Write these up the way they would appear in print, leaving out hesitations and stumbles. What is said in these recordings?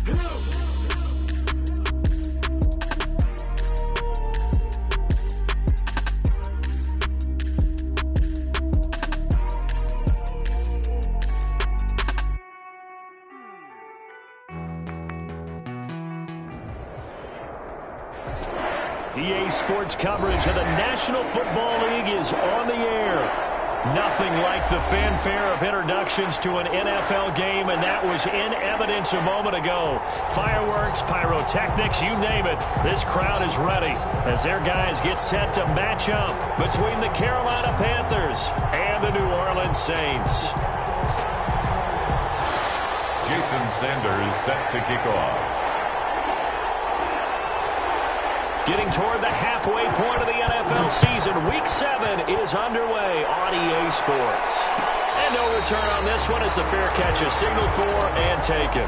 EA Sports coverage of the National Football League is on the air. Nothing like the fanfare of introductions to an NFL game, and that was in evidence a moment ago. Fireworks, pyrotechnics, you name it. This crowd is ready as their guys get set to match up between the Carolina Panthers and the New Orleans Saints. Jason Sanders set to kick off. Getting toward the halfway point of the NFL season, Week 7 is underway on EA Sports. And no return on this one as the fair catch is signaled for and taken.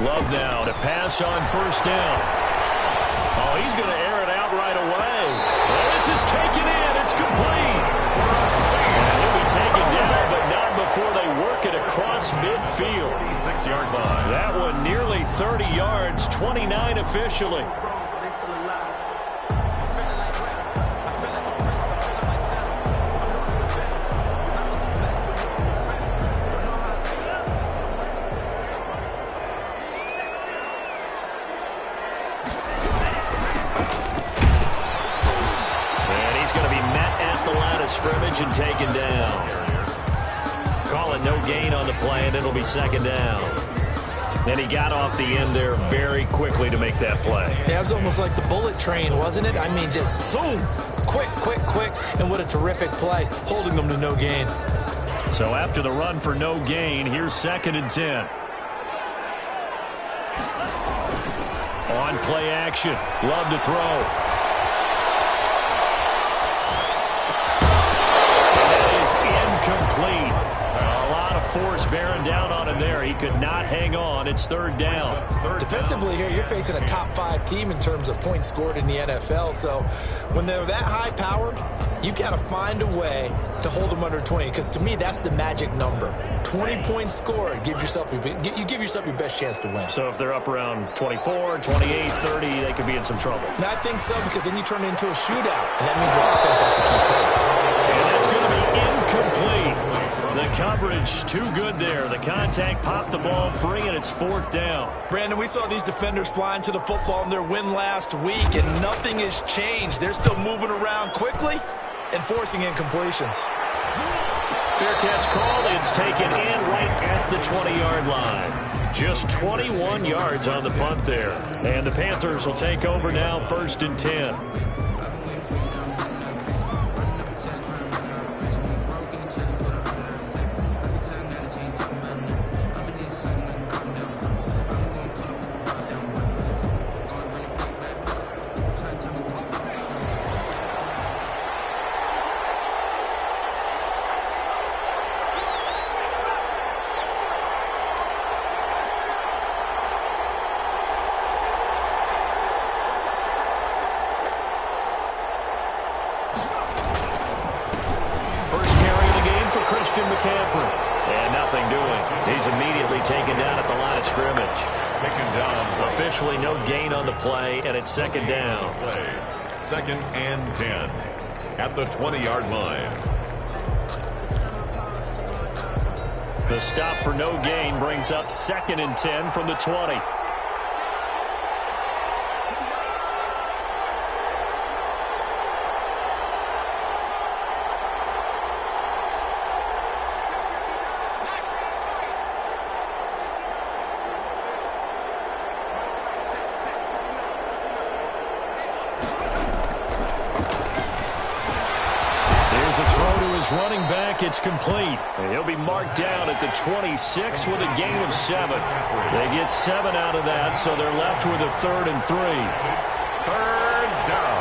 Love now to pass on first down. Oh, he's going to air it out right away. Well, this is taken in. It's complete. And he'll be taken down, but not before they work it across midfield. 36-yard line. That one nearly 30 yards, 29 officially. Scrimmage and taken down. Call it no gain on the play, and it'll be second down. And he got off the end there very quickly to make that play. Yeah, it was almost like the bullet train, wasn't it? I mean, just zoom, quick, and what a terrific play, holding them to no gain. So after the run for no gain, here's 2nd and 10. On play action, Love to throw. Incomplete. A lot of force bearing down on him there. He could not hang on. It's 3rd down. Defensively here, you're facing a top 5 team in terms of points scored in the NFL. So when they're that high powered, you've got to find a way to hold them under 20. Because to me, that's the magic number. 20 points scored. You give yourself your best chance to win. So if they're up around 24, 28, 30, they could be in some trouble. And I think so, because then you turn it into a shootout. And that means your offense has to keep pace. And that's going to be incomplete. The coverage too good there. The contact popped the ball free, and it's 4th down. Brandon, we saw these defenders flying to the football in their win last week, and nothing has changed. They're still moving around quickly and forcing incompletions. Fair catch called. It's taken in right at the 20-yard line. Just 21 yards on the punt there. And the Panthers will take over now, 1st and 10. And nothing doing. He's immediately taken down at the line of scrimmage. Taken down. Officially no gain on the play, and it's 2nd down. 2nd and 10 at the 20-yard line. The stop for no gain brings up 2nd and 10 from the 20. Running back, it's complete. And he'll be marked down at the 26 with a gain of 7. They get 7 out of that, so they're left with a 3rd and 3. 3rd down.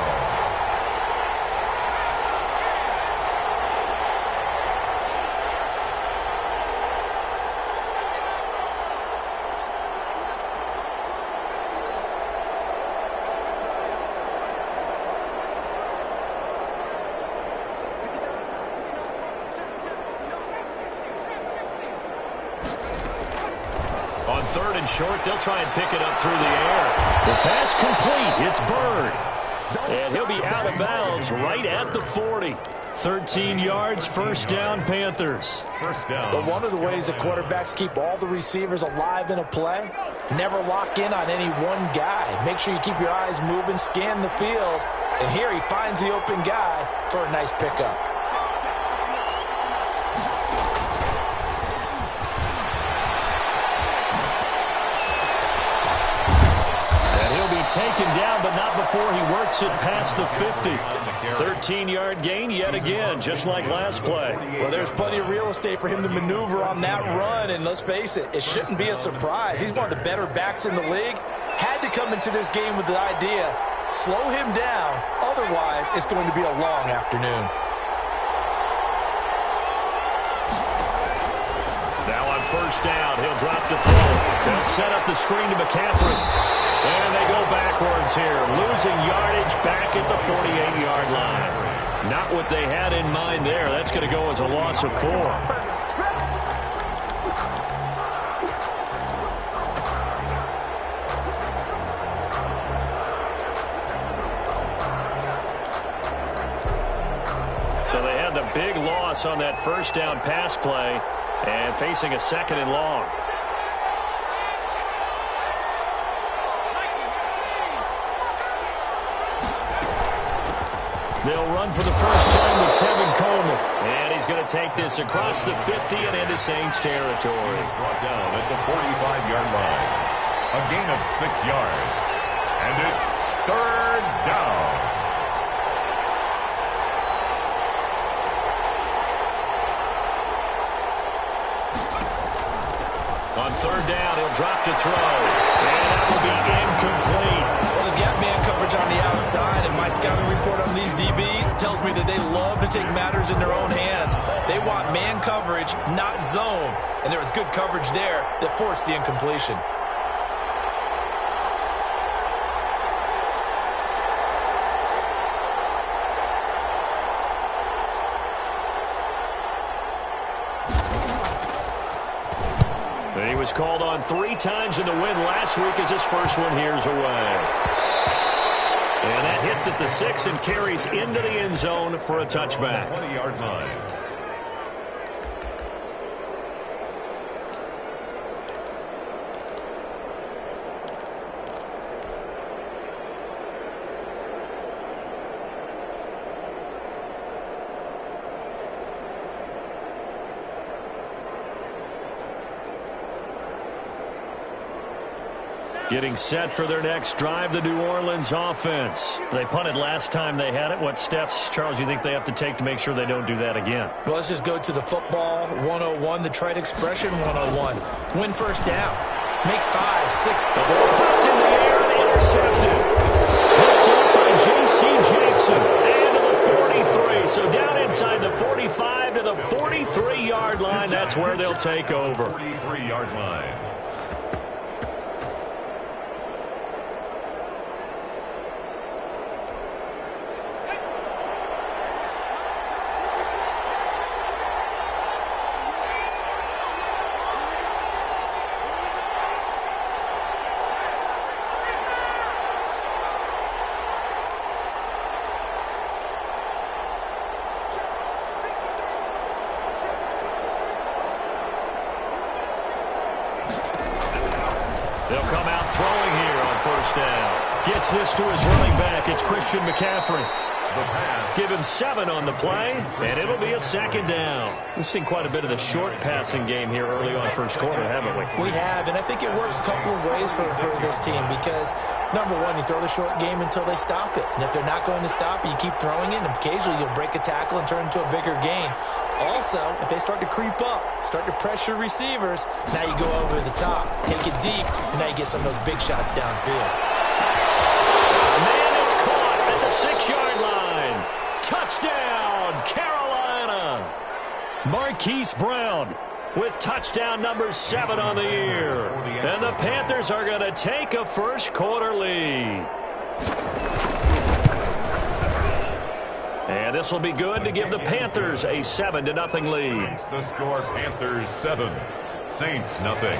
coming short. They'll try and pick it up through the air. The pass complete. It's Bird. And he'll be out of bounds right at the 40. 13 yards, first down, Panthers. First down. But one of the ways that quarterbacks keep all the receivers alive in a play, never lock in on any one guy. Make sure you keep your eyes moving, scan the field. And here he finds the open guy for a nice pickup. Taken down, but not before he works it past the 50. 13-yard gain yet again, just like last play. Well, there's plenty of real estate for him to maneuver on that run, and let's face it, it shouldn't be a surprise. He's one of the better backs in the league. Had to come into this game with the idea, slow him down, otherwise it's going to be a long afternoon. Now on first down, he'll drop the throw. They'll set up the screen to McCaffrey. And they go backwards here, losing yardage back at the 48-yard line. Not what they had in mind there. That's going to go as a loss of 4. So they had the big loss on that first down pass play and facing a 2nd and long. They'll run for the first time with Tevin Coleman. And he's going to take this across the 50 and into Saints territory. He's brought down at the 45-yard line. A gain of 6 yards. And it's 3rd down. On 3rd down, he'll drop to throw. And that will be incomplete. Well, they've got man coverage on the outside, and my scouting report on these DBs tells me that they love to take matters in their own hands. They want man coverage, not zone. And there was good coverage there that forced the incompletion. He was called on 3 times in the win last week as his first one here's away. And that hits at the 6 and carries into the end zone for a touchback. 20-yard line. Getting set for their next drive, the New Orleans offense. They punted last time they had it. What steps, Charles, you think they have to take to make sure they don't do that again? Well, let's just go to the football 101, the trite expression 101. Win first down. Make 5, 6. The ball popped in the air and intercepted. Picked up by J.C. Jackson. And to the 43. So down inside the 45 to the 43-yard line. That's where they'll take over. 43-yard line. They'll come out throwing here on first down. Gets this to his running back. It's Christian McCaffrey. The pass. Give him 7 on the play, and it'll be a 2nd down. We've seen quite a bit of the short passing game here early on first quarter, haven't we? We have, and I think it works a couple of ways for this team because, number one, you throw the short game until they stop it. And if they're not going to stop it, you keep throwing it, and occasionally you'll break a tackle and turn it into a bigger gain. Also, if they start to creep up, start to pressure receivers, now you go over the top, take it deep, and now you get some of those big shots downfield. Man, it's caught at the 6-yard line. Touchdown, Carolina. Marquise Brown with touchdown number 7 on the year. And the Panthers are going to take a first quarter lead. And this will be good to give the Panthers a 7-0 lead. The score, Panthers 7, Saints nothing.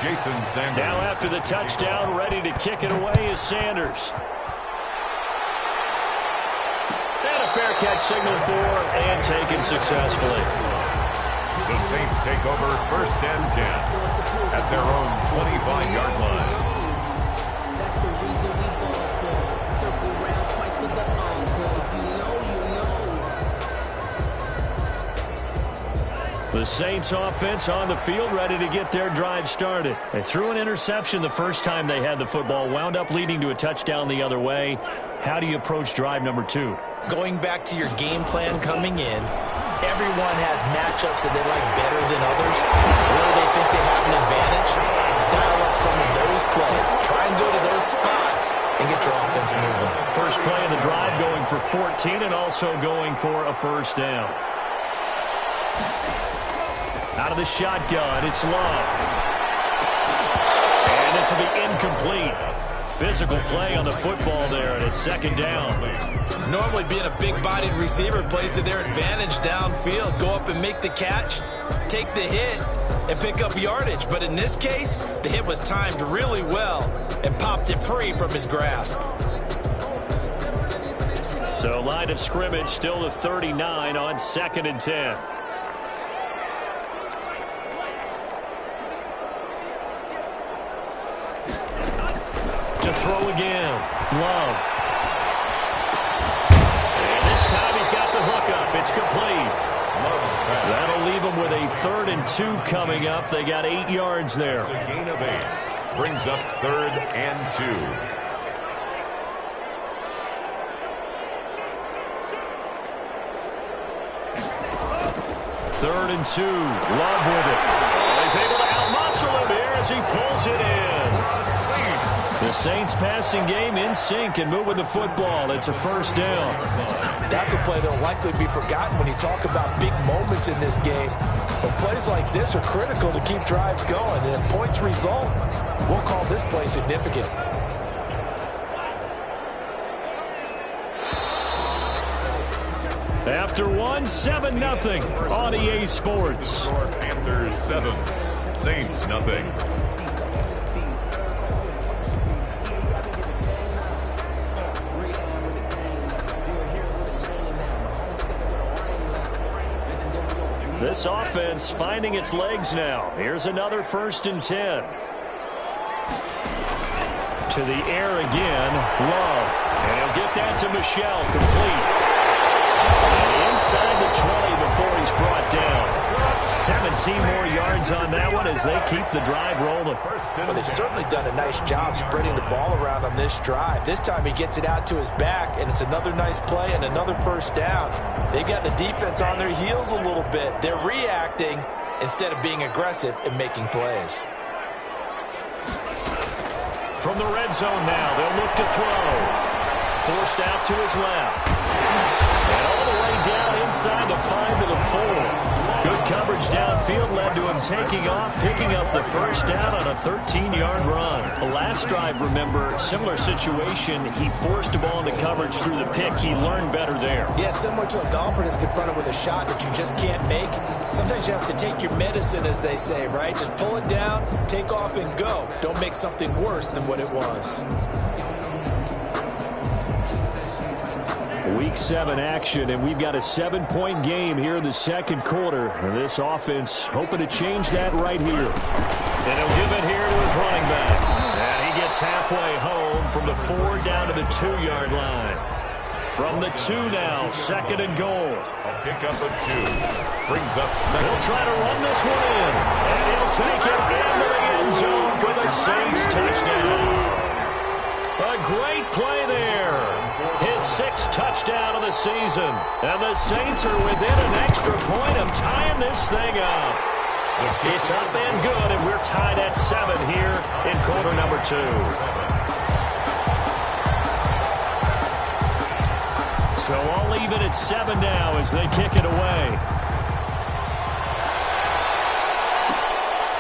Jason Sanders. Now after the touchdown, ready to kick it away is Sanders. And a fair catch signaled for and taken successfully. The Saints take over 1st and 10 at their own 25-yard line. That's the reason we ball for. Circle round twice for the encore. If you know, you know. The Saints offense on the field, ready to get their drive started. They threw an interception the first time they had the football, wound up leading to a touchdown the other way. How do you approach drive number 2? Going back to your game plan coming in, everyone has matchups that they like better than others. Where they think they have an advantage, dial up some of those plays. Try and go to those spots and get your offense moving. First play of the drive going for 14 and also going for a first down. Out of the shotgun, it's Love. And this will be incomplete. Physical play on the football there, and it's 2nd down. Normally being a big-bodied receiver plays to their advantage downfield. Go up and make the catch, take the hit, and pick up yardage. But in this case, the hit was timed really well and popped it free from his grasp. So line of scrimmage still the 39 on 2nd and 10. To throw again, Love. And this time he's got the hook up. It's complete. That'll leave him with a 3rd and 2 coming up. They got 8 yards there. A gain of 8 brings up 3rd and 2. 3rd and 2. Love with it. He's able to outmuscle him here as he pulls it in. The Saints passing game in sync and moving the football. It's a first down. That's a play that will likely be forgotten when you talk about big moments in this game. But plays like this are critical to keep drives going. And if points result, we'll call this play significant. After 7-0 on EA Sports. Panthers 7, Saints nothing. This offense finding its legs now. Here's another 1st and 10. To the air again, Love. And he'll get that to Michel, complete. And inside the 20 before he's brought down. 17 more yards on that one as they keep the drive rolling. Well, they've certainly done a nice job spreading the ball around on this drive. This time he gets it out to his back, and it's another nice play and another first down. They've got the defense on their heels a little bit. They're reacting instead of being aggressive and making plays. From the red zone now, they'll look to throw. Forced out to his left. And all the way down inside the 5 to the 4. Good coverage downfield led to him taking off, picking up the first down on a 13-yard run. The last drive, remember, similar situation. He forced the ball into coverage through the pick. He learned better there. Yeah, similar to a golfer that's confronted with a shot that you just can't make. Sometimes you have to take your medicine, as they say, right? Just pull it down, take off, and go. Don't make something worse than what it was. Week 7 action, and we've got a 7-point game here in the second quarter. And this offense hoping to change that right here. And he'll give it here to his running back. And he gets halfway home from the 4 down to the 2-yard line. From the 2 now, 2nd and goal. A pickup of 2. Brings up 2nd. He'll try to run this one in. And he'll take it into the end zone for the Saints touchdown. A great play there. His 6th touchdown of the season. And the Saints are within an extra point of tying this thing up. It's up and good, and we're tied at 7 here in quarter number 2. So all even at 7 now as they kick it away.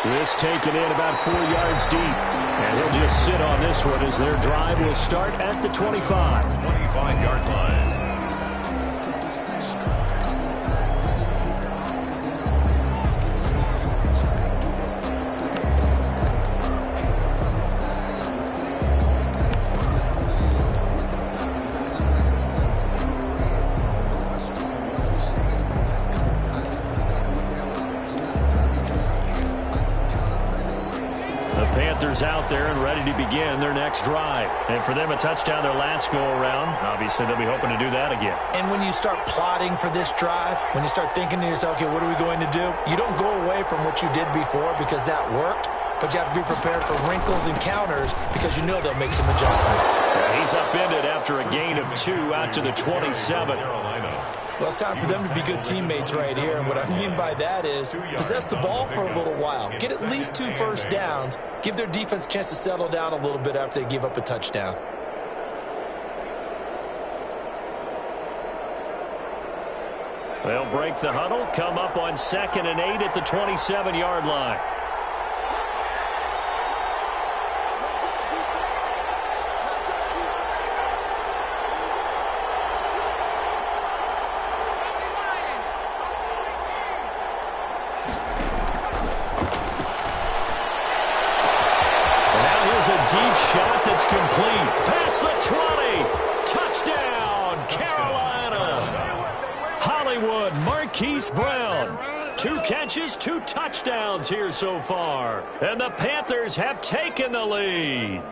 This taken in about 4 yards deep. And he'll just sit on this one as their drive will start at the 25. 25-yard line. players out there and ready to begin their next drive. And for them, a touchdown their last go-around. Obviously, they'll be hoping to do that again. And when you start plotting for this drive, when you start thinking to yourself, okay, what are we going to do? You don't go away from what you did before because that worked, but you have to be prepared for wrinkles and counters because you know they'll make some adjustments. Yeah, he's upended after a gain of 2 out to the 27. Well, it's time for them to be good teammates right here. And what I mean by that is possess the ball for a little while. Get at least 2 first downs. Give their defense a chance to settle down a little bit after they give up a touchdown. They'll break the huddle, come up on 2nd and 8 at the 27-yard line. A deep shot that's complete. Past the 20. Touchdown, Carolina. Hollywood, Marquise Brown. 2 catches, 2 touchdowns here so far. And the Panthers have taken the lead.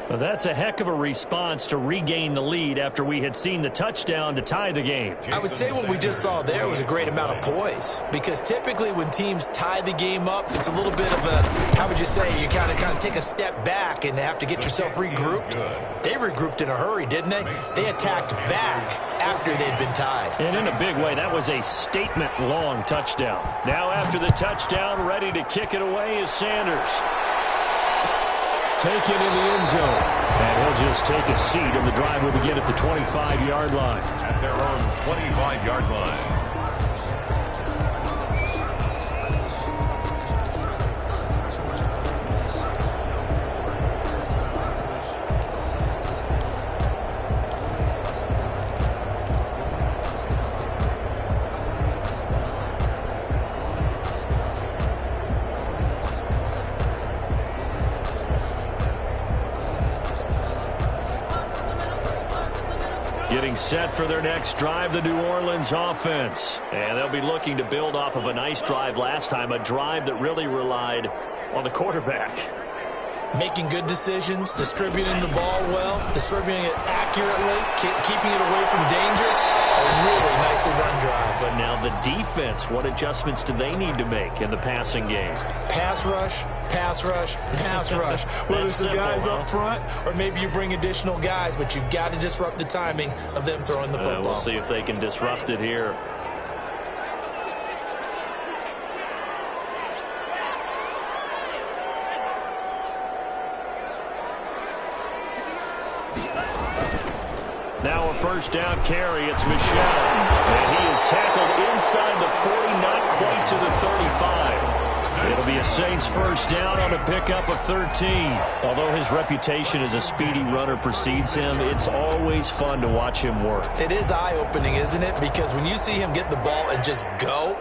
Well, that's a heck of a response to regain the lead after we had seen the touchdown to tie the game. I would say what we just saw there was a great amount of poise, because typically when teams tie the game up, it's a little bit of a, how would you say, you kind of take a step back and have to get yourself regrouped. They regrouped in a hurry, didn't they? They attacked back after they'd been tied. And in a big way, that was a statement-long touchdown. Now after the touchdown, ready to kick it away is Sanders. Taken in the end zone. And he'll just take a seat, and the drive will begin at the 25-yard line. At their own 25-yard line. Getting set for their next drive, the New Orleans offense. And they'll be looking to build off of a nice drive last time, a drive that really relied on the quarterback. Making good decisions, distributing the ball well, distributing it accurately, keeping it away from danger. A really nicely run drive. But now the defense, what adjustments do they need to make in the passing game? Pass rush, pass rush, pass rush. Whether it's the guys up front or maybe you bring additional guys, but you've got to disrupt the timing of them throwing the football. We'll see if they can disrupt it here. Now a first down carry. It's Michel. And he is tackled inside the 40, not quite to the 35. It'll be a Saints first down on a pickup of 13. Although his reputation as a speedy runner precedes him, it's always fun to watch him work. It is eye-opening, isn't it? Because when you see him get the ball and just go,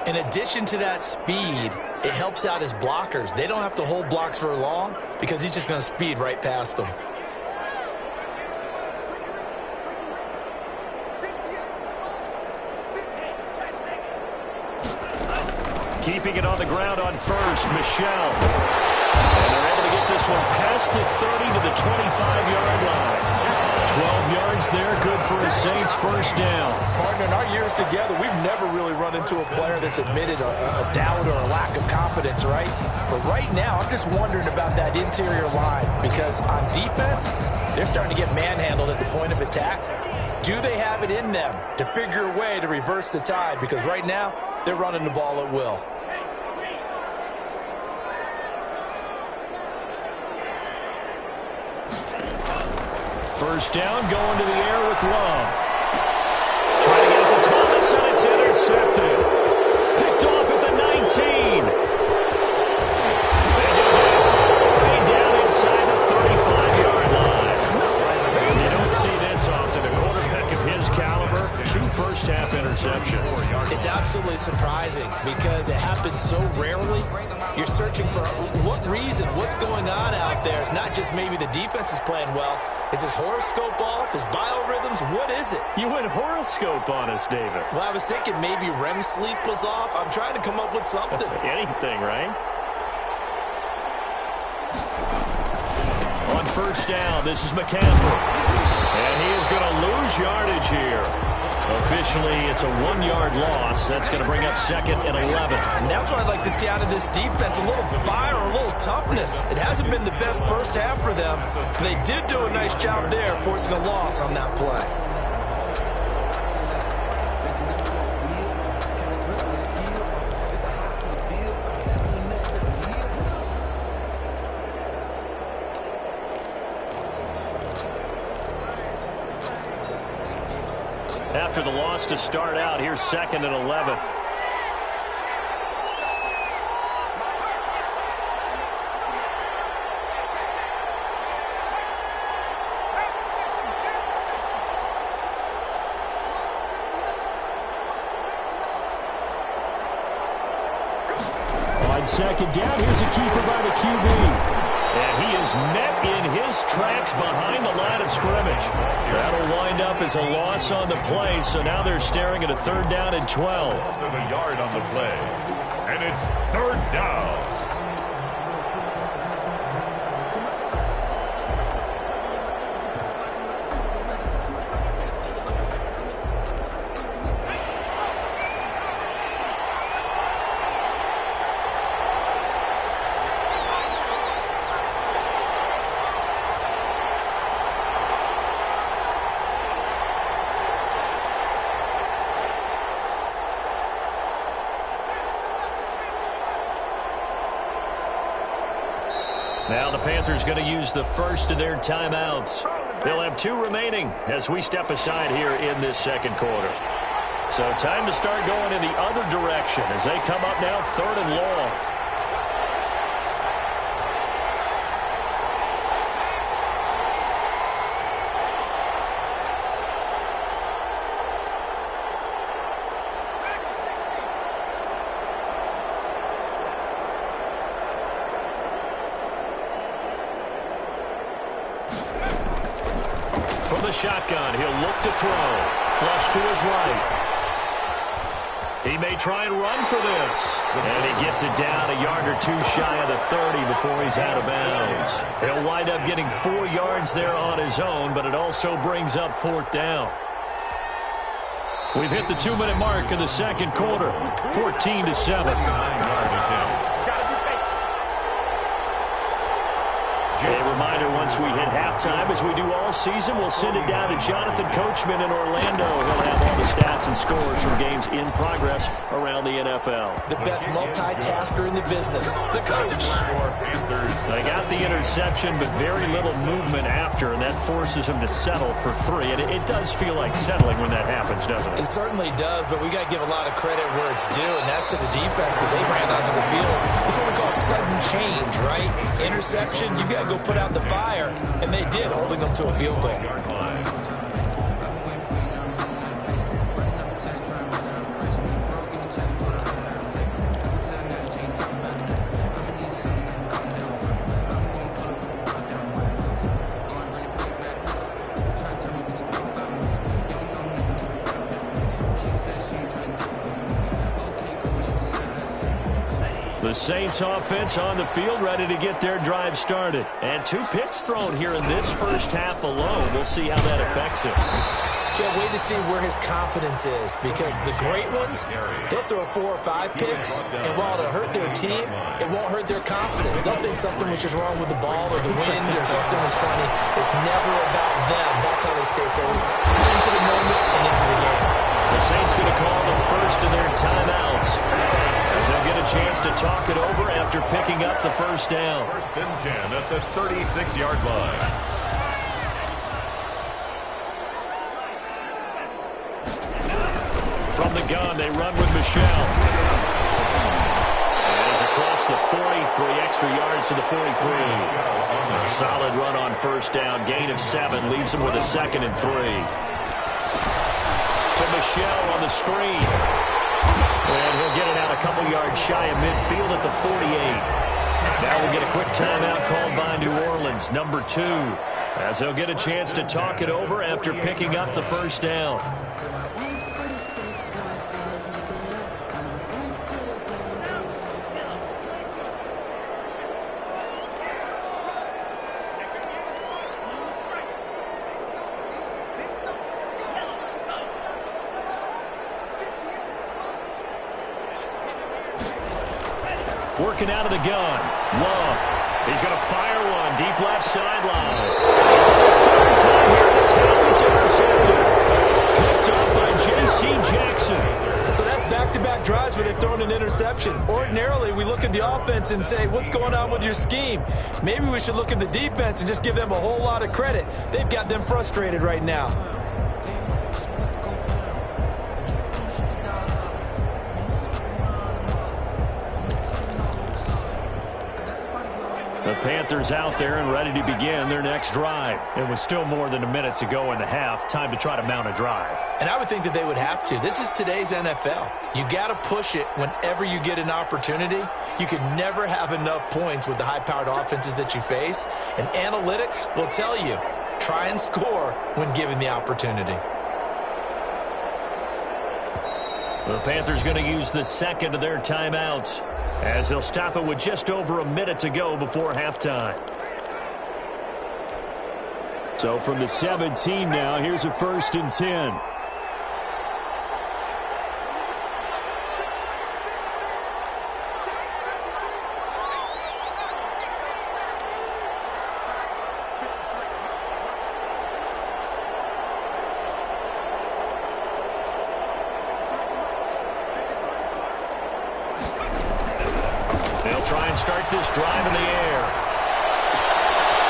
in addition to that speed, it helps out his blockers. They don't have to hold blocks for long because he's just going to speed right past them. Keeping it on the ground on first, Michel. And they're able to get this one past the 30 to the 25-yard line. 12 yards there, good for a Saints first down. Partner, in our years together, we've never really run into a player that's admitted a doubt or a lack of confidence, right? But right now, I'm just wondering about that interior line, because on defense, they're starting to get manhandled at the point of attack. Do they have it in them to figure a way to reverse the tide? Because right now, they're running the ball at will. First down, going to the air with Love. Trying to get it to Thomas, and it's intercepted. Picked off at the 19. Way down inside the 35-yard line. You don't see this often. A quarterback of his caliber, 2 first-half interceptions. It's absolutely surprising because it happens so rarely. You're searching for what reason, what's going on out there. It's not just maybe the defense is playing well. Is his horoscope off? His biorhythms? What is it? You went horoscope on us, David. Well, I was thinking maybe REM sleep was off. I'm trying to come up with something. Anything, right? first down. This is McCaffrey. And he is going to lose yardage here. Officially, it's a 1-yard loss. That's going to bring up second and 11. And that's what I'd like to see out of this defense, a little fire, a little toughness. It hasn't been the best first half for them. They did do a nice job there, forcing a loss on that play. After the loss to start out, here's second and 11. On second down, here's a keeper by the QB. And he is met in his tracks behind the line of scrimmage. That'll wind up as a loss on the play, so now they're staring at a 3rd down and 12. Also a yard on the play. And it's 3rd down. Now the Panthers going to use the first of their timeouts. They'll have 2 remaining as we step aside here in this second quarter. So time to start going in the other direction as they come up now 3rd and long. From the shotgun, he'll look to throw. Flush to his right. He may try and run for this. And he gets it down a yard or 2 shy of the 30 before he's out of bounds. He'll wind up getting 4 yards there on his own, but it also brings up 4th down. We've hit the 2-minute mark in the second quarter. 14-7. A reminder, once we hit halftime, as we do all season, we'll send it down to Jonathan Coachman in Orlando. He'll have all the stats and scores from games in progress around the NFL. The best multitasker in the business, the coach. They got the interception, but very little movement after, and that forces him to settle for 3. And it does feel like settling when that happens, doesn't it? It certainly does, but we got to give a lot of credit where it's due, and that's to the defense because they ran onto the field. This is what we call sudden change, right? Interception, you got to go put out the fire, and they did, holding them to a field goal. The Saints offense on the field, ready to get their drive started. And 2 picks thrown here in this first half alone. We'll see how that affects him. Can't wait to see where his confidence is, because the great ones, they'll throw 4 or 5 picks, and while it'll hurt their team, it won't hurt their confidence. They'll think something was just wrong with the ball or the wind or something is funny. It's never about them. That's how they stay so into the moment and into the game. The Saints going to call the first of their timeouts, as they'll get a chance to talk it over after picking up the first down. 1st and 10 at the 36-yard line. From the gun, they run with Michelle. And he's across the 40, 3 extra yards to the 43. A solid run on first down, gain of 7, leaves him with a 2nd and 3. To Michelle on the screen. And he'll get it out a couple yards shy of midfield at the 48. Now we'll get a quick timeout called by New Orleans, number 2, as they'll get a chance to talk it over after picking up the first down. Working out of the gun. Love. He's going to fire one. Deep left sideline. Third time here this half, it's intercepted. Picked up by J.C. Jackson. So that's back-to-back drives where they've thrown an interception. Ordinarily, we look at the offense and say, what's going on with your scheme? Maybe we should look at the defense and just give them a whole lot of credit. They've got them frustrated right now. The Panthers out there and ready to begin their next drive. It was still more than a minute to go in the half. Time to try to mount a drive. And I would think that they would have to. This is today's NFL. You got to push it whenever you get an opportunity. You can never have enough points with the high-powered offenses that you face. And analytics will tell you, try and score when given the opportunity. The Panthers going to use the second of their timeouts as they'll stop it with just over a minute to go before halftime. So from the 17 now, here's a 1st and 10. Try and start this drive in the air.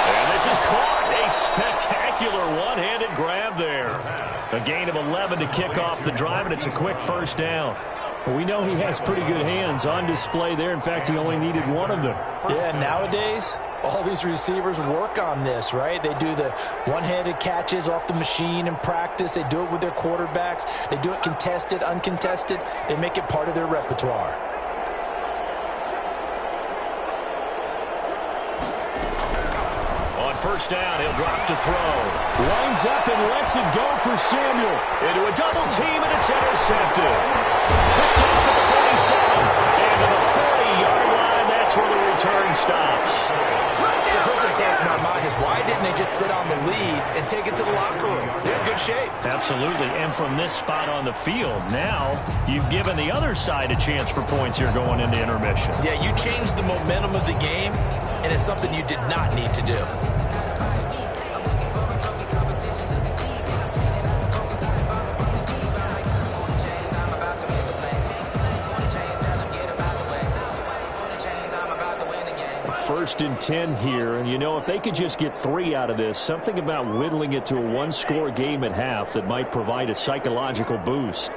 And this is caught. A spectacular one-handed grab there. A gain of 11 to kick off the drive, and it's a quick first down. Well, we know he has pretty good hands on display there. In fact, he only needed one of them. Yeah, nowadays, all these receivers work on this, right? They do the one-handed catches off the machine in practice. They do it with their quarterbacks. They do it contested, uncontested. They make it part of their repertoire. First down, he'll drop to throw. Lines up and lets it go for Samuel. Into a double team, and it's intercepted. Picked off at the 47. And to the 40-yard line, that's where the return stops. So the first thing that comes to my mind is why didn't they just sit on the lead and take it to the locker room? They're in good shape. Absolutely, and from this spot on the field, now you've given the other side a chance for points here going into intermission. Yeah, you changed the momentum of the game, and it's something you did not need to do. First and 10 here, and you know, if they could just get 3 out of this, something about whittling it to a one-score game at half that might provide a psychological boost.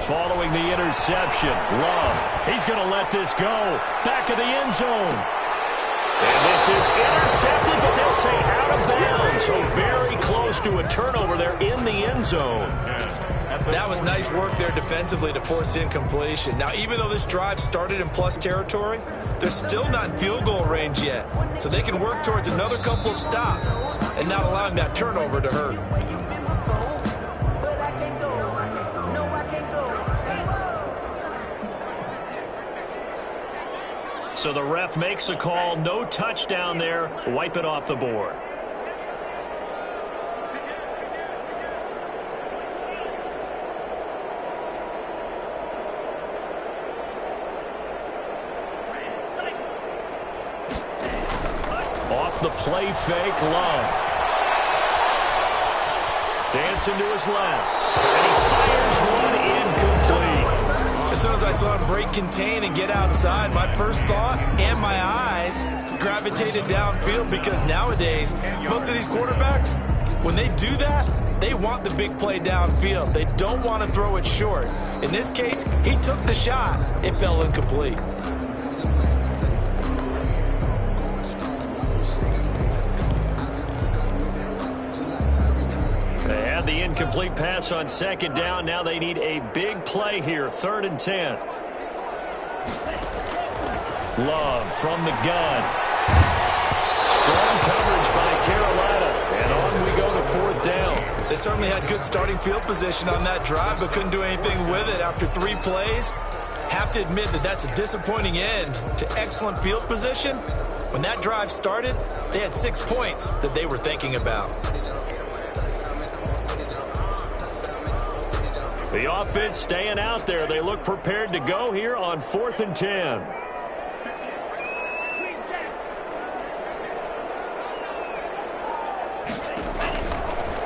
Following the interception, Love, he's going to let this go. Back of the end zone. And this is intercepted, but they'll say out of bounds. So very close to a turnover there in the end zone. That was nice work there defensively to force incompletion. Now, even though this drive started in plus territory, they're still not in field goal range yet. So they can work towards another couple of stops and not allowing that turnover to hurt. So the ref makes a call. No touchdown there. Wipe it off the board. Off the play fake, Love. Dancing to his left. And he fires one incomplete. As soon as I saw him break contain and get outside, my first thought and my eyes gravitated downfield because nowadays, most of these quarterbacks, when they do that, they want the big play downfield. They don't want to throw it short. In this case, he took the shot. It fell incomplete. The incomplete pass on second down. Now they need a big play here. 3rd and 10. Love from the gun. Strong coverage by Carolina. And on we go to 4th down. They certainly had good starting field position on that drive, but couldn't do anything with it after 3 plays. Have to admit that that's a disappointing end to excellent field position. When that drive started, they had 6 points that they were thinking about. The offense staying out there. They look prepared to go here on 4th and 10.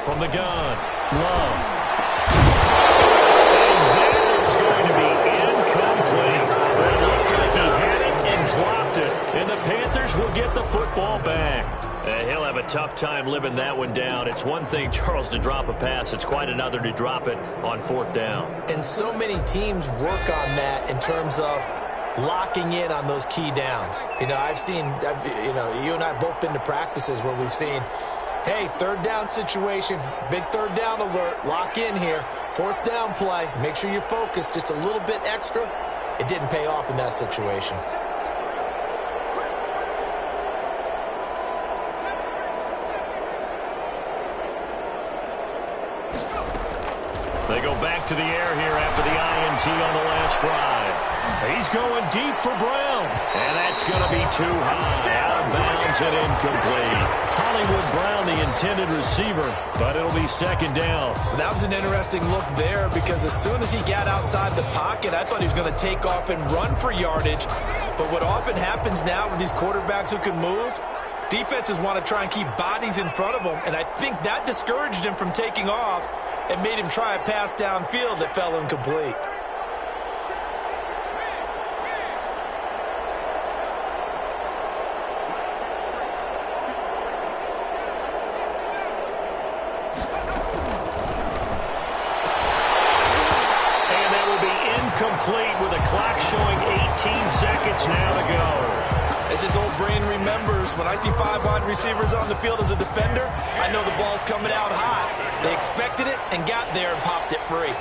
From the gun, Love. And that is going to be incomplete. It looked like he had it and dropped it. And the Panthers will get the football back. He'll have a tough time living that one down. It's one thing, Charles, to drop a pass. It's quite another to drop it on 4th down. And so many teams work on that in terms of locking in on those key downs. You know, you and I have both been to practices where we've seen, hey, 3rd down situation, big 3rd down alert, lock in here, 4th down play, make sure you're focused just a little bit extra. It didn't pay off in that situation. They go back to the air here after the INT on the last drive. He's going deep for Brown. And that's going to be too high. Out of bounds and incomplete. Hollywood Brown, the intended receiver, but it'll be 2nd down. That was an interesting look there because as soon as he got outside the pocket, I thought he was going to take off and run for yardage. But what often happens now with these quarterbacks who can move, defenses want to try and keep bodies in front of them, and I think that discouraged him from taking off and made him try a pass downfield that fell incomplete. And that will be incomplete with a clock showing 18 seconds now to go. As his old brain remembers, when I see 5 wide receivers on the field as a defender, I know the ball's coming out high. They expected it and got there and popped it free.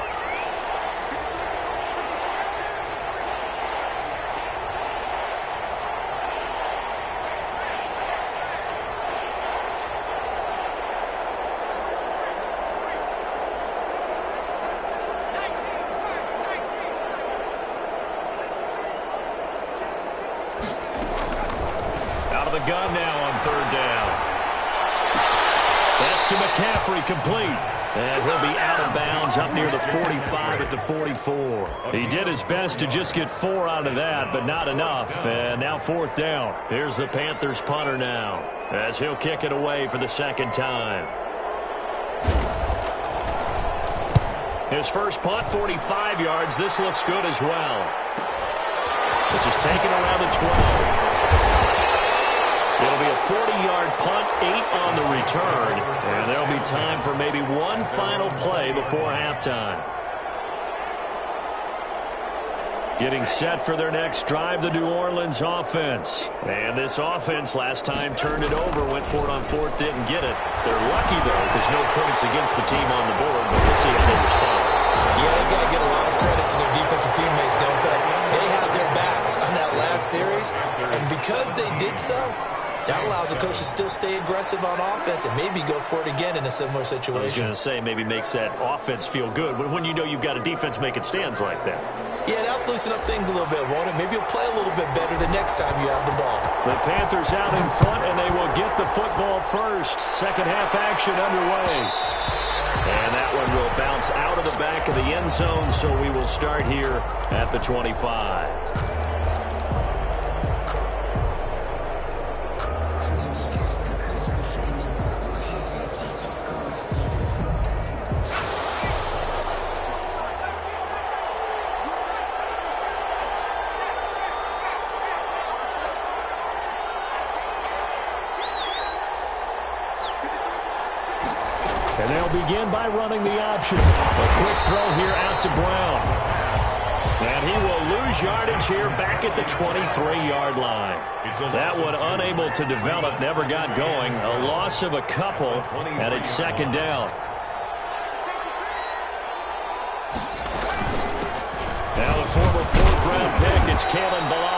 Out of the gun now on 3rd down. That's to McCaffrey, complete. And he'll be out of bounds up near the 45 at the 44. He did his best to just get 4 out of that, but not enough. And now 4th down. Here's the Panthers punter now, as he'll kick it away for the 2nd time. His first punt, 45 yards. This looks good as well. This is taken around the 12. It'll be a 40-yard punt, 8 on the return, and there'll be time for maybe one final play before halftime. Getting set for their next drive, the New Orleans offense. And this offense last time turned it over, went for it on 4th, didn't get it. They're lucky, though, because no points against the team on the board, but we'll see how they respond. Yeah, they got to get a lot of credit to their defensive teammates, don't they? They had their backs on that last series, and because they did so, that allows the coach to still stay aggressive on offense and maybe go for it again in a similar situation. I was going to say, maybe makes that offense feel good when you know you've got a defense making stands like that. Yeah, that'll loosen up things a little bit, won't it? Maybe you'll play a little bit better the next time you have the ball. The Panthers out in front, and they will get the football first. 2nd half action underway. And that one will bounce out of the back of the end zone, so we will start here at the 25. And they'll begin by running the option. A quick throw here out to Brown. And he will lose yardage here back at the 23-yard line. That one unable to develop, never got going. A loss of a couple, and it's 2nd down. Now the former 4th-round pick, it's Kalen Balaj.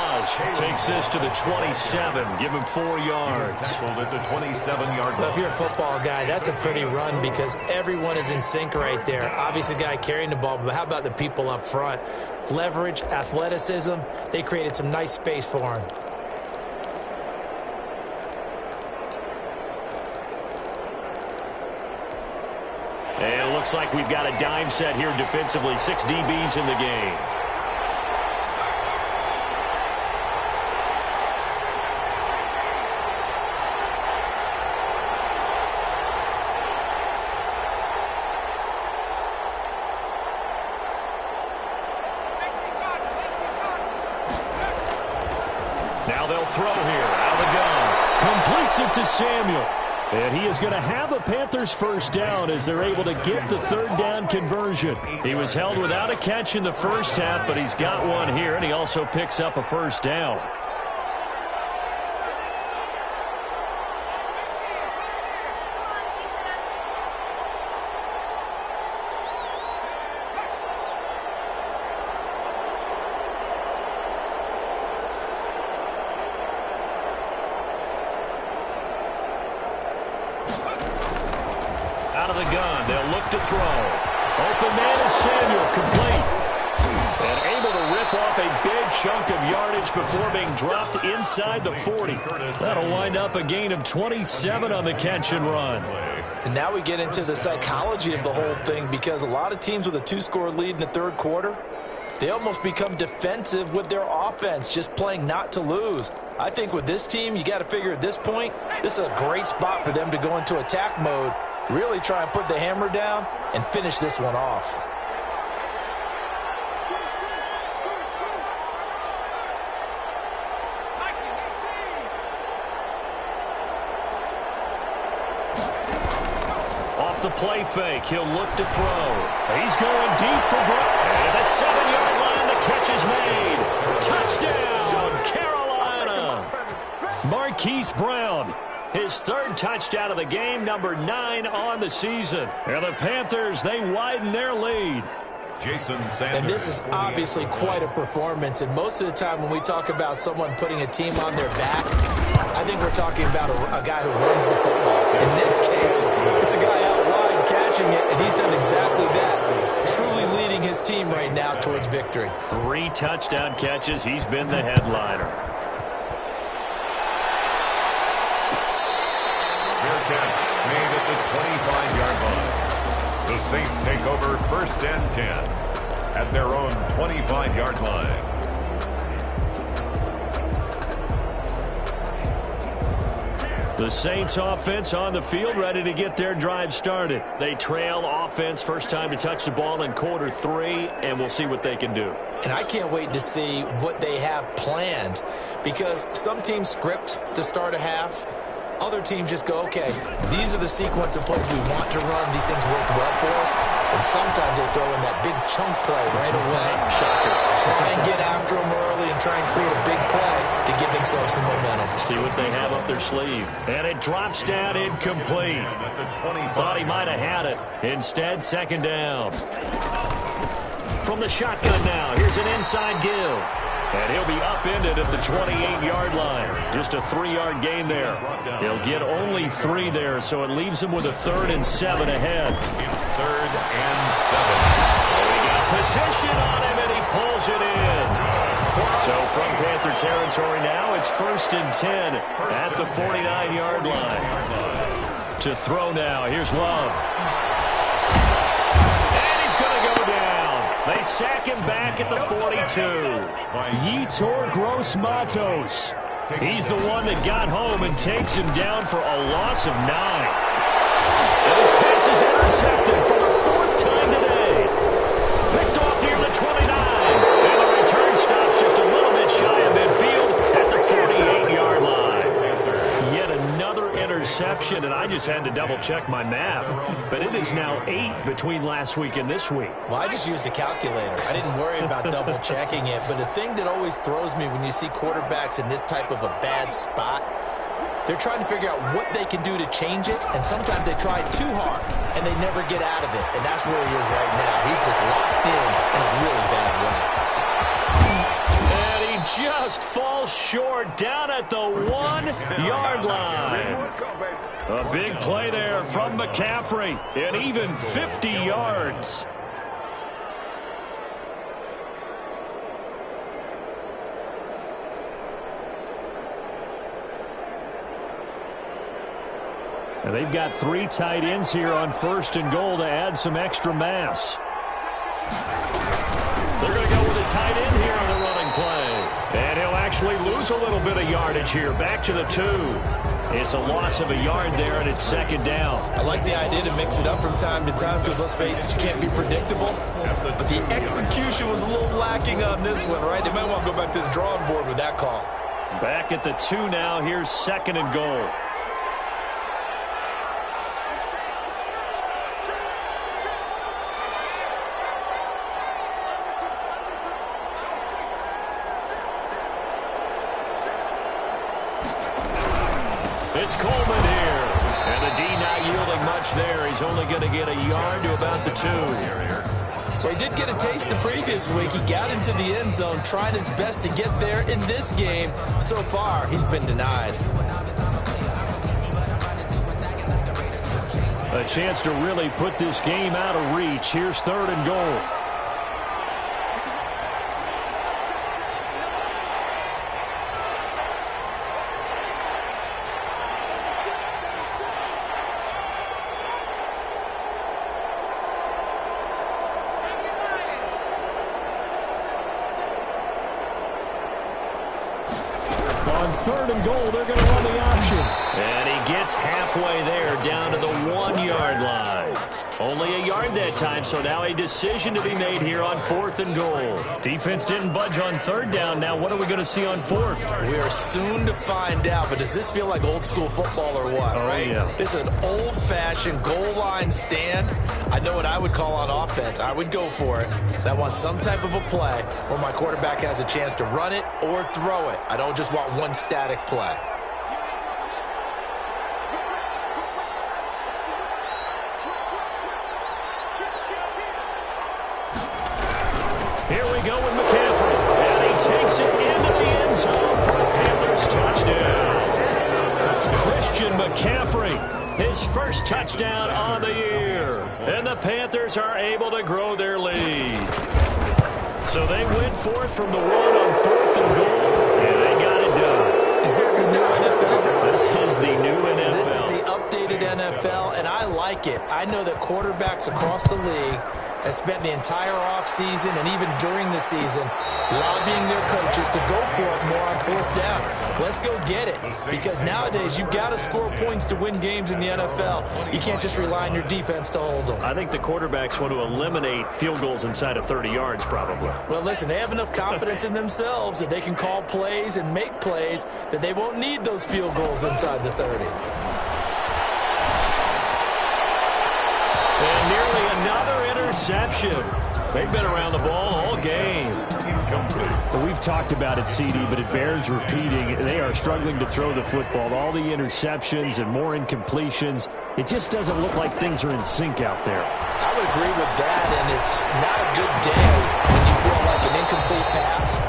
Takes this to the 27. Give him 4 yards. At the 27-yard line. Well, if you're a football guy, that's a pretty run because everyone is in sync right there. Obviously, the guy carrying the ball, but how about the people up front? Leverage, athleticism. They created some nice space for him. And it looks looks like we've got a dime set here defensively. 6 DBs in the game. Now they'll throw here out of the gun. Completes it to Samuel. And he is going to have a Panthers first down as they're able to get the third down conversion. He was held without a catch in the first half, but he's got one here, and he also picks up a first down. Out of the gun, they'll look to throw. Open man is Samuel, complete. And able to rip off a big chunk of yardage before being dropped inside the 40. That'll wind up a gain of 27 on the catch and run. And now we get into the psychology of the whole thing, because a lot of teams with a 2-score lead in the third quarter, they almost become defensive with their offense, just playing not to lose. I think with this team, you got to figure at this point, this is a great spot for them to go into attack mode, really try and put the hammer down and finish this one off. Off the play fake, he'll look to throw. He's going deep for Brown. And the 7-yard line, the catch is made. Touchdown, Carolina. Marquise Brown. His third touchdown of the game, number 9 on the season. And the Panthers, they widen their lead. Jason Sanders. And this is obviously quite a performance. And most of the time when we talk about someone putting a team on their back, I think we're talking about a guy who runs the football. In this case, it's a guy out wide catching it, and he's done exactly that. Truly leading his team right now towards victory. 3 touchdown catches. He's been the headliner. Catch made at the 25-yard line. The Saints take over 1st and 10 at their own 25-yard line. The Saints offense on the field, ready to get their drive started. They trail offense, first time to touch the ball in quarter 3, and we'll see what they can do. And I can't wait to see what they have planned, because some teams script to start a half. Other teams just go, okay, these are the sequence of plays we want to run. These things worked well for us. And sometimes they throw in that big chunk play right away. Shocker. Try and get after them early and try and create a big play to give themselves some momentum. See what they have up their sleeve. And it drops down incomplete. Thought he might have had it. Instead, second down. From the shotgun now, here's an inside give. And he'll be upended at the 28-yard line. Just a 3-yard gain there. He'll get only 3 there, so it leaves him with a 3rd and 7 ahead. It's 3rd and 7. We got position on him, and he pulls it in. So from Panther territory now, it's 1st and 10 at the 49-yard line. To throw now, here's Love. They sack him back at the 42. Yetur Gross-Matos. He's the one that got home and takes him down for a loss of 9. And his pass is intercepted for the 4th time today. Picked off near the 29. And the return stops just a little bit shy of midfield at the 48-yard line. Yet another interception, and I just had to double-check my math. But it is now 8 between last week and this week. Well, I just used a calculator. I didn't worry about double-checking it. But the thing that always throws me when you see quarterbacks in this type of a bad spot, they're trying to figure out what they can do to change it. And sometimes they try too hard, and they never get out of it. And that's where he is right now. He's just locked in a really bad way. Just falls short down at the 1-yard line. A big play there from McCaffrey, and even 50 yards. And they've got 3 tight ends here on 1st and goal to add some extra mass. They're going to go with a tight end here on the running play. And he'll actually lose a little bit of yardage here. Back to the 2. It's a loss of a yard there, and it's 2nd down. I like the idea to mix it up from time to time because, let's face it, you can't be predictable. But the execution was a little lacking on this one, right? They might want to go back to the drawing board with that call. Back at the 2 now. Here's 2nd and goal. It's Coleman here. And the D not yielding much there. He's only going to get a yard to about the 2. Well, he did get a taste the previous week. He got into the end zone, tried his best to get there in this game. So far, he's been denied. A chance to really put this game out of reach. Here's 3rd and goal. On 3rd and goal, they're going to run the option. And he gets halfway there, down to the 1-yard line. Only a yard that time, so now a decision to be made here on 4th and goal. Defense didn't budge on 3rd down. Now what are we going to see on 4th? We are soon to find out, but does this feel like old school football or what, right? Yeah. This is an old-fashioned goal line stand. I know what I would call on offense. I would go for it. And I want some type of a play where my quarterback has a chance to run it or throw it. I don't just want one static play. Here we go with McCaffrey. And he takes it into the end zone for a Panthers touchdown. Christian McCaffrey, his first touchdown on the year. And the Panthers are able to grow their lead. So they went for it from the 1 on 4th and goal, and they got it done. Is this the new NFL? This is the new NFL. This is the updated NFL, and I like it. I know that quarterbacks across the league have spent the entire offseason and even during the season lobbying their coaches to go for it more on 4th down. Let's go get it, because nowadays you've got to score points to win games in the NFL. You can't just rely on your defense to hold them. I think the quarterbacks want to eliminate field goals inside of 30 yards probably. Well, listen, they have enough confidence in themselves that they can call plays and make plays that they won't need those field goals inside the 30. And nearly another interception. They've been around the ball all game. Well, we've talked about it, CD, but it bears repeating. They are struggling to throw the football. All the interceptions and more incompletions. It just doesn't look like things are in sync out there. I would agree with that, and it's not a good day when you feel like an incomplete pass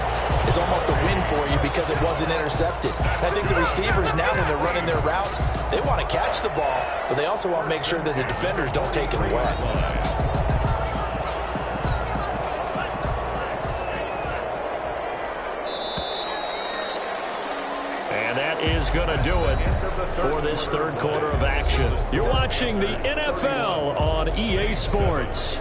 is almost a win for you because it wasn't intercepted. I think the receivers now, when they're running their routes, they want to catch the ball, but they also want to make sure that the defenders don't take it away. And that is going to do it for this 3rd quarter of action. You're watching the NFL on EA Sports.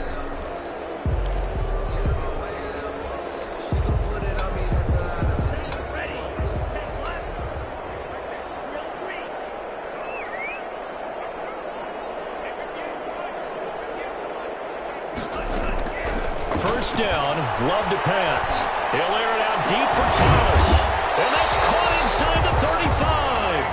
First down, Love to pass. He'll air it out deep for Thomas. And that's caught inside the 35.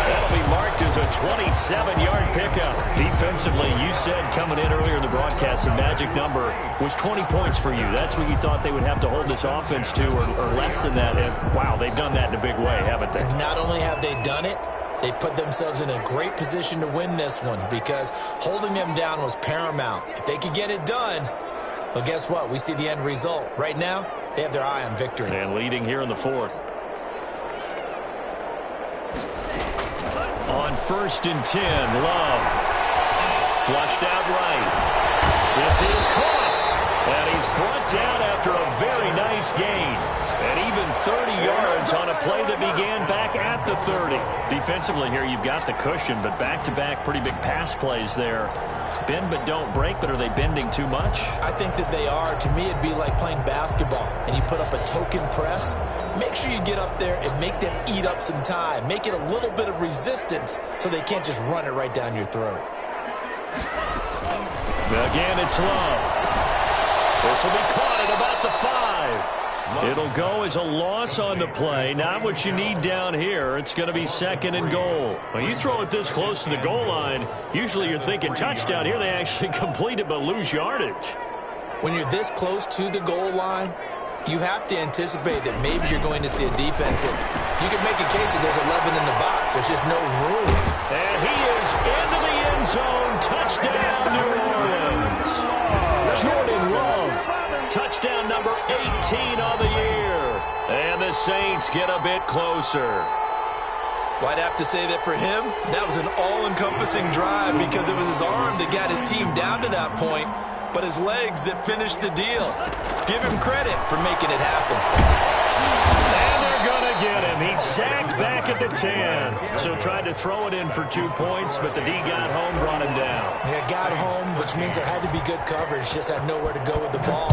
That'll be marked as a 27-yard pickup. Defensively, you said coming in earlier in the broadcast, the magic number was 20 points for you. That's what you thought they would have to hold this offense to, or less than that. And, wow, they've done that in a big way, haven't they? Not only have they done it, they put themselves in a great position to win this one because holding them down was paramount. If they could get it done, well, guess what? We see the end result. Right now, they have their eye on victory. And leading here in the 4th. On 1st and 10, Love. Flushed out right. This is caught. And he's brought down after a very nice gain. And even 30 yards on a play that began back at the 30. Defensively here, you've got the cushion, but back-to-back pretty big pass plays there. Bend but don't break, but are they bending too much? I think that they are. To me, it'd be like playing basketball, and you put up a token press. Make sure you get up there and make them eat up some time. Make it a little bit of resistance so they can't just run it right down your throat. Again, it's Love. This will be caught at about the 5. It'll go as a loss on the play. Not what you need down here. It's going to be 2nd and goal. When you throw it this close to the goal line, usually you're thinking touchdown. Here they actually complete it but lose yardage. When you're this close to the goal line, you have to anticipate that maybe you're going to see a defense. You can make a case that there's 11 in the box. There's just no room. And he is into the end zone. Touchdown, New Orleans. Jordan Love. Touchdown number 18 on the year. And the Saints get a bit closer. Well, I'd have to say that for him, that was an all-encompassing drive because it was his arm that got his team down to that point, but his legs that finished the deal. Give him credit for making it happen. And they're going to get him. He's sacked back at the 10. So tried to throw it in for 2 points, but the D got home, brought him down. Yeah, got home, which means there had to be good coverage. Just had nowhere to go with the ball.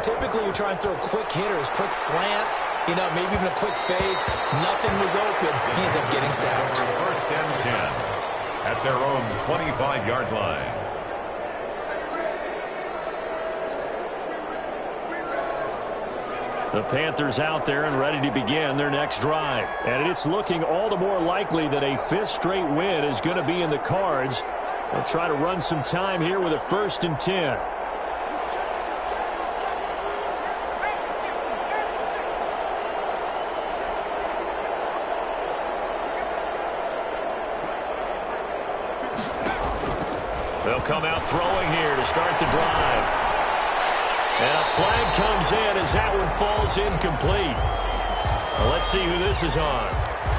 Typically, we try and throw quick hitters, quick slants, maybe even a quick fade. Nothing was open. He ends up getting sacked. 1st and 10 at their own 25-yard line. The Panthers out there and ready to begin their next drive. And it's looking all the more likely that a 5th straight win is going to be in the cards. They'll try to run some time here with a 1st and 10. They'll come out throwing here to start the drive. And a flag comes in as that one falls incomplete. Well, let's see who this is on.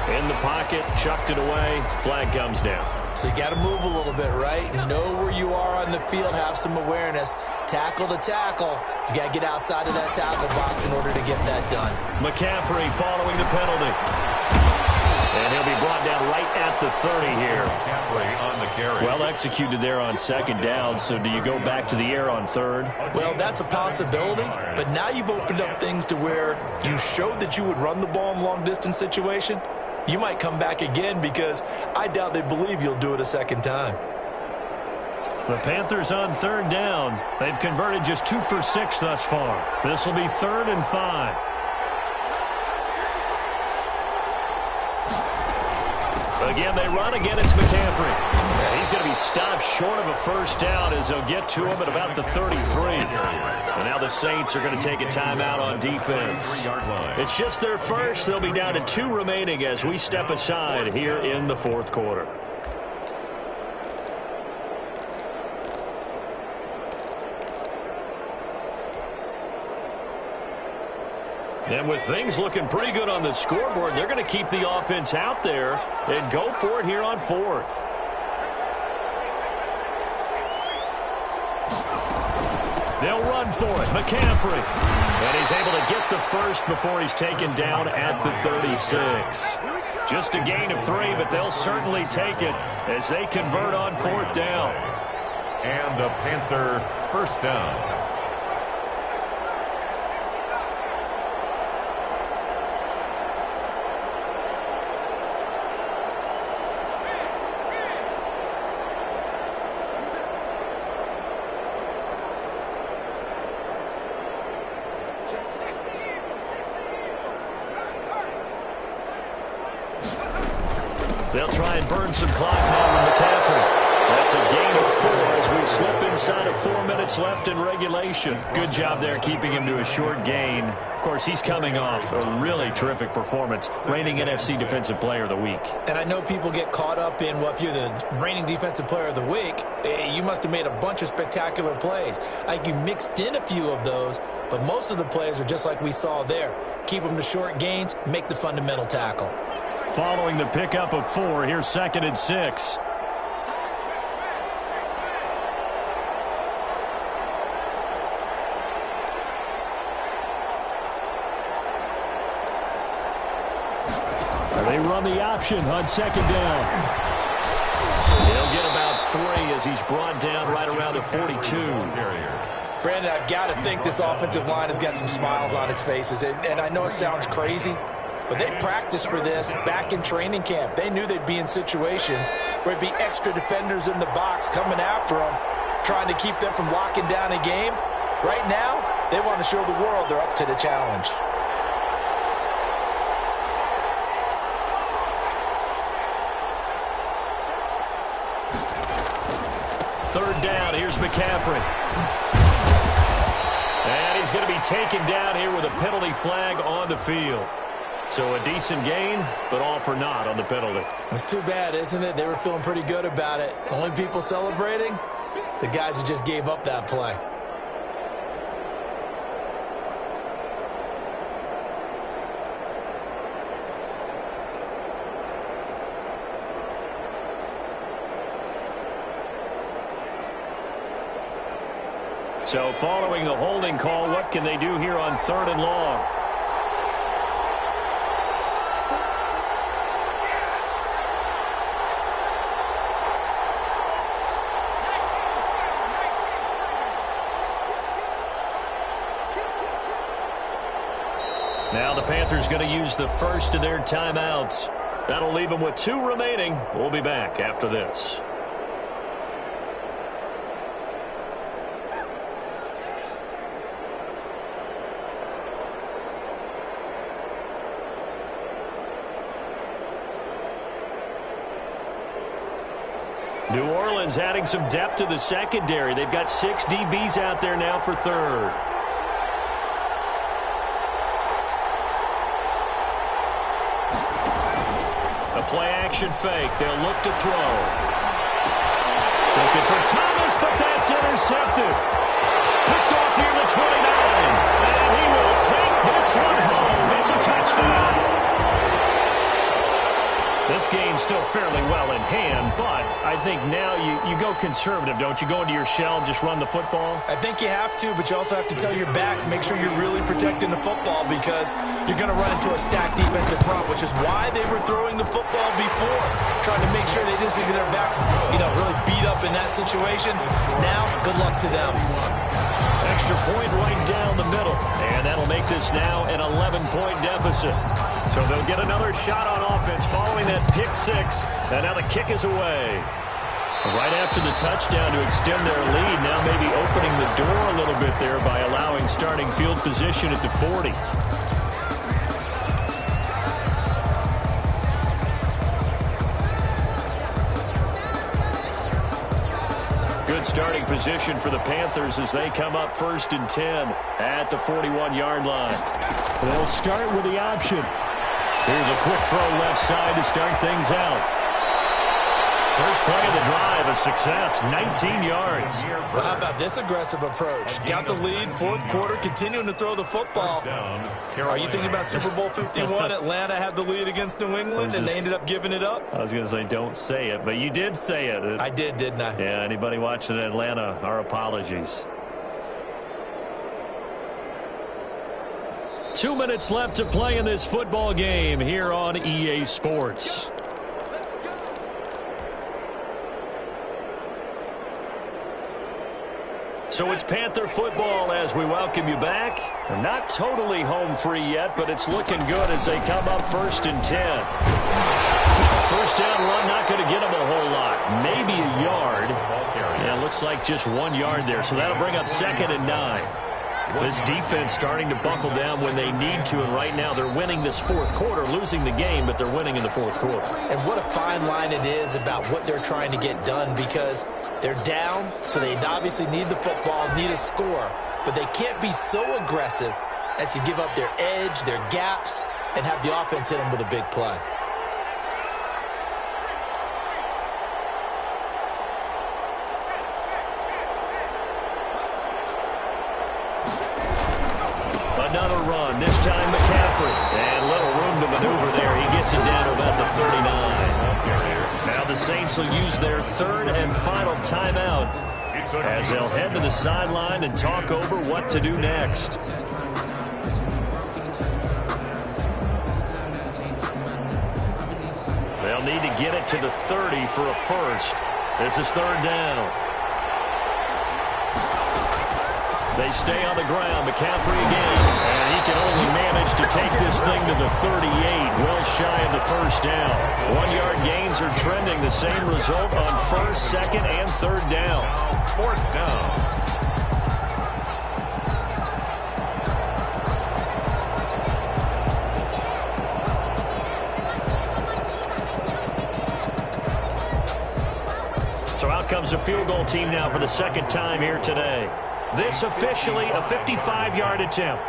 In the pocket, chucked it away, flag comes down. So you got to move a little bit, right? Know where you are on the field, have some awareness. Tackle to tackle. You got to get outside of that tackle box in order to get that done. McCaffrey following the penalty. And he'll be brought down right at the 30 here. McCaffrey on the carry. Well executed there on 2nd down, so do you go back to the air on 3rd? Well, that's a possibility, but now you've opened up things to where you showed that you would run the ball in long-distance situation. You might come back again because I doubt they believe you'll do it a 2nd time. The Panthers on 3rd down. They've converted just 2 for 6 thus far. This will be 3rd and 5. Again, they run. Again, it's McCaffrey. He's going to be stopped short of a 1st down as they'll get to him at about the 33. And now the Saints are going to take a timeout on defense. It's just their first. They'll be down to 2 remaining as we step aside here in the 4th quarter. And with things looking pretty good on the scoreboard, they're going to keep the offense out there and go for it here on 4th. They'll run for it. McCaffrey. And he's able to get the first before he's taken down at the 36. Just a gain of 3, but they'll certainly take it as they convert on 4th down. And a Panther 1st down. They'll try and burn some clock now with McCaffrey. That's a gain of 4 as we slip inside of 4 minutes left in regulation. Good job there keeping him to a short gain. Of course, he's coming off a really terrific performance, reigning NFC Defensive Player of the Week. And I know people get caught up in, well, if you're the reigning Defensive Player of the Week, you must have made a bunch of spectacular plays. Like you mixed in a few of those, but most of the plays are just like we saw there. Keep them to short gains, make the fundamental tackle. Following the pickup of 4, here's 2nd and 6. They run the option on second down. He'll get about 3 as he's brought down right around the 42. Brandon, I've got to think this offensive line has got some smiles on its faces. And I know it sounds crazy, but they practiced for this back in training camp. They knew they'd be in situations where it'd be extra defenders in the box coming after them, trying to keep them from locking down a game. Right now, they want to show the world they're up to the challenge. Third down, here's McCaffrey. And he's going to be taken down here with a penalty flag on the field. So a decent gain, but all for naught on the penalty. It's too bad, isn't it? They were feeling pretty good about it. Only people celebrating? The guys who just gave up that play. So following the holding call, what can they do here on 3rd and long? Now the Panthers going to use the first of their timeouts. That'll leave them with 2 remaining. We'll be back after this. New Orleans adding some depth to the secondary. They've got 6 DBs out there now for 3rd. A play-action fake. They'll look to throw. Looking for Thomas, but that's intercepted. Picked off near the 29. And he will take this one home. It's a touchdown. This game's still fairly well in hand, but I think now you go conservative, don't you? Go into your shell and just run the football? I think you have to, but you also have to tell your backs, make sure you're really protecting the football because you're going to run into a stacked defensive front, which is why they were throwing the football before, trying to make sure they just get their backs, really beat up in that situation. Now, good luck to them. Extra point right down the middle, and that'll make this now an 11-point deficit. So they'll get another shot on offense following that pick 6, and now the kick is away. Right after the touchdown to extend their lead, now maybe opening the door a little bit there by allowing starting field position at the 40. Good starting position for the Panthers as they come up 1st and 10 at the 41-yard line. They'll start with the option. Here's a quick throw left side to start things out. First play of the drive, a success, 19 yards. Well, how about this aggressive approach? Got the lead, 4th quarter, continuing to throw the football. Are you thinking about Super Bowl 51? Atlanta had the lead against New England, and they ended up giving it up? I was going to say, don't say it, but you did say it. I did, didn't I? Yeah, anybody watching Atlanta, our apologies. 2 minutes left to play in this football game here on EA Sports. So it's Panther football as we welcome you back. They're not totally home free yet, but it's looking good as they come up 1st and 10. First down run, not going to get them a whole lot. Maybe a yard. Yeah, looks like just 1 yard there. So that'll bring up 2nd and 9. This defense starting to buckle down when they need to, and right now they're winning this 4th quarter, losing the game, but they're winning in the 4th quarter. And what a fine line it is about what they're trying to get done because they're down, so they obviously need the football, need a score, but they can't be so aggressive as to give up their edge, their gaps, and have the offense hit them with a big play. Another run, this time McCaffrey. And little room to maneuver there. He gets it down to about the 39. Now the Saints will use their 3rd and final timeout as they'll head to the sideline and talk over what to do next. They'll need to get it to the 30 for a first. This is third down. They stay on the ground. McCaffrey again. And he can only manage to take this thing to the 38, well shy of the first down. 1-yard gains are trending. The same result on first, second, and third down. Fourth down. So out comes a field goal team now for the second time here today. This officially a 55-yard attempt.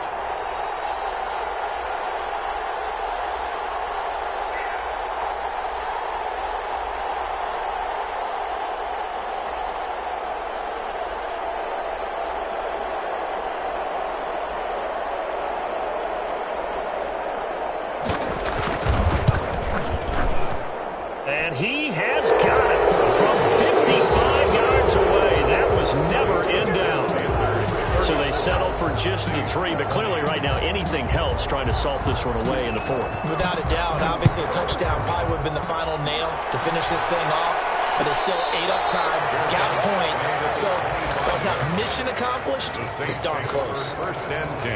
And he has got it from 55 yards away. That was never in doubt. So they settle for just the 3, but clearly right now anything helps trying to salt this one away in the 4th. Without a doubt, obviously a touchdown probably would have been the final nail to finish this thing off, but it's still ate up time, got points. So that was not mission accomplished. It's darn close. First and 10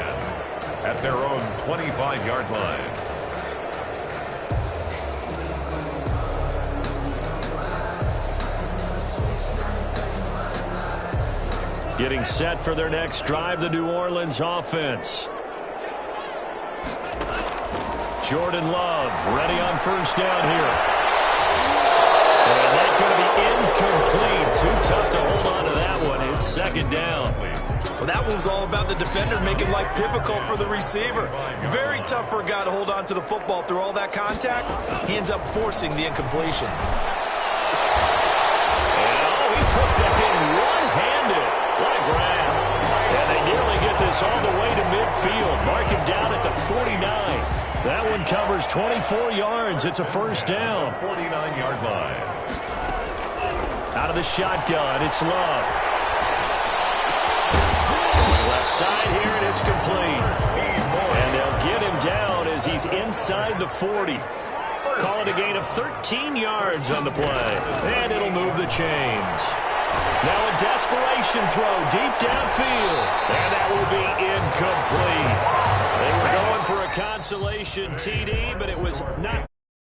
at their own 25-yard line. Getting set for their next drive, the New Orleans offense. Jordan Love ready on first down here. And that's going to be incomplete. Too tough to hold on to that one. It's second down. Well, that one was all about the defender making life difficult for the receiver. Very tough for a guy to hold on to the football through all that contact. He ends up forcing the incompletion. And he took that in one-handed. What a grab. And they nearly get this all the way to midfield. Mark him down at the 49. That one covers 24 yards. It's a first down. 49-yard line. Out of the shotgun, it's Love. Left side here, and it's complete. And they'll get him down as he's inside the 40. Call it a gain of 13 yards on the play. And it'll move the chains. Now a desperation throw deep downfield. And that will be incomplete. They were going for a consolation TD, but it was not.